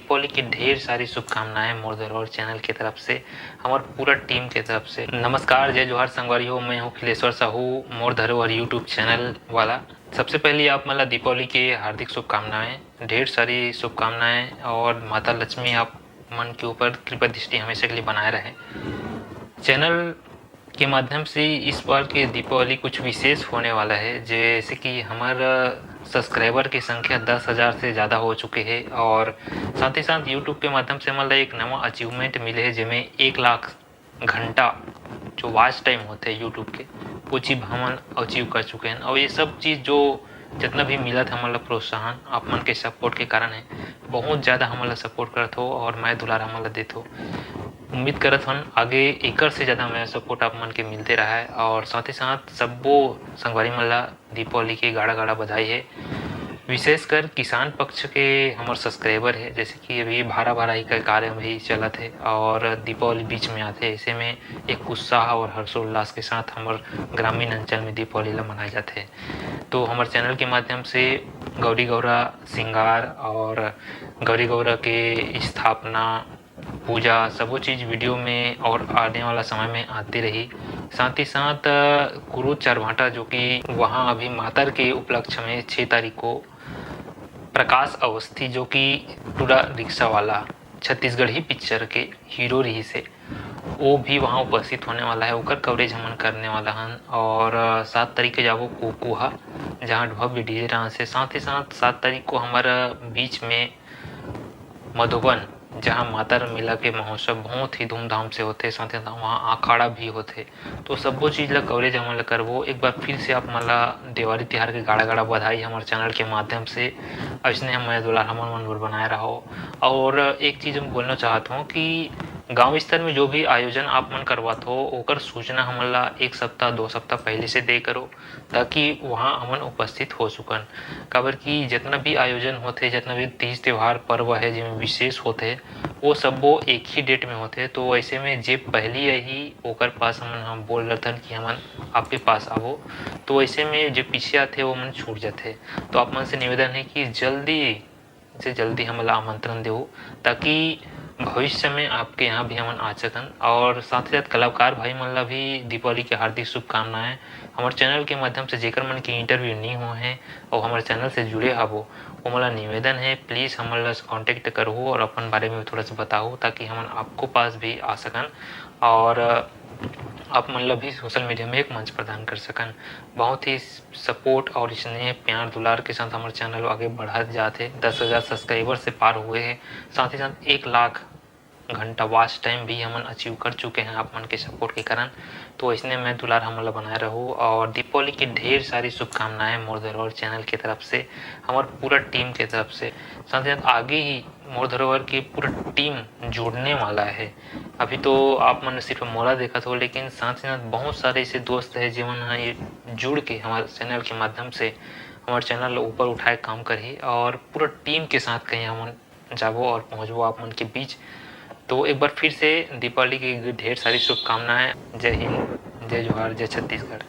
दीपावली की ढेर सारी शुभकामनाएं मोर धरोहर चैनल की तरफ से, हमार पूरा टीम के तरफ से। नमस्कार, जय जोहार संगवारी हो। मैं हूँ खिलेश्वर साहू, मोर धरोहर यूट्यूब चैनल वाला। सबसे पहले आप मतलब दीपावली की हार्दिक शुभकामनाएं, ढेर सारी शुभकामनाएं, और माता लक्ष्मी आप मन के ऊपर कृपा दृष्टि हमेशा के लिए बनाए रहे। चैनल के माध्यम से इस बार के दीपावली कुछ विशेष होने वाला है, जैसे कि हमारा सब्सक्राइबर की संख्या 10,000 से ज़्यादा हो चुके हैं, और साथ ही साथ यूट्यूब के माध्यम से मतलब एक नवा अचीवमेंट मिले है, जिसमें 1 लाख घंटा जो वॉच टाइम होते हैं यूट्यूब के, वो चीज़ हम अचीव कर चुके हैं। और ये सब चीज़ जो जितना भी मिला था मतलब प्रोत्साहन आप मन के सपोर्ट के कारण है, बहुत ज़्यादा हमला सपोर्ट करत हो और मैं दुलार हमला देत हो। उम्मीद करत हन आगे एकर से ज़्यादा मैं सपोर्ट आप मन के मिलते रहा है। और साथ ही साथ सब्बो संगवारी मन ला दीपावली की गाड़ा गाड़ा बधाई है। विशेषकर किसान पक्ष के हमारे सब्सक्राइबर है, जैसे कि अभी भारा भराई का कार्य भी चलत है और दीपावली बीच में आते हैं, ऐसे में एक उत्साह और हर्षोल्लास के साथ हमारे ग्रामीण अंचल में दीपावली ला मनाए जाते हैं। तो हमारे चैनल के माध्यम से गौरी गौरा श्रृंगार और गौरी गौरा के स्थापना, पूजा, सब वो चीज़ वीडियो में और आने वाला समय में आती रही। साथ ही साथ कुरूद चारभाटा, जो कि वहाँ अभी मातर के उपलक्ष्य में 6 तारीख को प्रकाश अवस्थी, जो कि पूरा रिक्शा वाला छत्तीसगढ़ी पिक्चर के हीरो रही से, वो भी वहाँ उपस्थित होने वाला है, ओकर कवरेज हमन करने वाला हन। और 7 तारीख के जाबो कुकुहा, जहाँ भव्य डीजे डांस है। साथ ही साथ 7 तारीख को हमारा बीच में मधुबन, जहाँ माता मेला के महोत्सव बहुत ही धूमधाम से होते, साथ ही वहाँ अखाड़ा भी होते। तो सब्बो चीज़ ला कवरेज हमन ला करबो। एक बार फिर से आप मला दिवाली तिहार के गाड़ा गाड़ा बधाई हमारे चैनल के माध्यम से। ऐसने हम मैं दुलार हमन मन बनाए रहो। और एक चीज़ हम बोलना चाहता हूँ कि गांव स्तर में जो भी आयोजन आप मन करवात हो, ओकर सूचना हमन ला 1 सप्ताह 2 सप्ताह पहले से दे करो, ताकि वहाँ हमन उपस्थित हो सुकन। काबर कि जितना भी आयोजन होते, जितना भी तीज त्यौहार पर्व है जिनमें विशेष होते, वो सब्बो एक ही डेट में होते। तो ऐसे में जे पहली रही ओकर पास हम बोल रहथन कि हमन आपके पास आवो, तो ऐसे में जो पीछे आते वो मन छूट जाते। तो आप मन से निवेदन है कि जल्दी से जल्दी हमला आमंत्रण दो, ताकि भविष्य में आपके यहाँ भी हमन आ सकन। और साथ ही साथ कलाकार भाई मन ला भी दीपावली की हार्दिक शुभकामनाएं। हमारे चैनल के माध्यम से जेकर मन के इंटरव्यू नहीं हुए हैं और हमारे चैनल से जुड़े हबो, वो मोला निवेदन है प्लीज़ हमला कांटेक्ट करो और अपन बारे में थोड़ा सा बताओ, ताकि हम आपको पास भी आ सकन और आप मतलब भी सोशल मीडिया में एक मंच प्रदान कर सकन। बहुत ही सपोर्ट और स्नेह प्यार दुलार के साथ हमारे चैनल आगे बढ़ा जाते। 10,000 सब्सक्राइबर से पार हुए हैं, साथ ही साथ 1 लाख घंटा वॉच टाइम भी हमन अचीव कर चुके हैं आप मन के सपोर्ट के कारण। तो इसने मैं दुलार हमला बनाए रहूँ। और दीपावली की ढेर सारी शुभकामनाएं मोर धरोहर चैनल की तरफ से, हमारे पूरा टीम की तरफ से। साथ ही साथ आगे ही मोर धरोहर की पूरा टीम जुड़ने वाला है। अभी तो आप मन सिर्फ मोला देखा हो, लेकिन साथ ही साथ बहुत सारे ऐसे दोस्त हैं जिन्होंने ये जुड़ के हमारे चैनल के माध्यम से हमारे चैनल ऊपर उठाए काम करी, और पूरा टीम के साथ कहीं हम जाबो और पहुँचबो आप मन के बीच। तो एक बार फिर से दीपावली की ढेर सारी शुभकामनाएं। जय हिंद, जय जोहार, जय छत्तीसगढ़।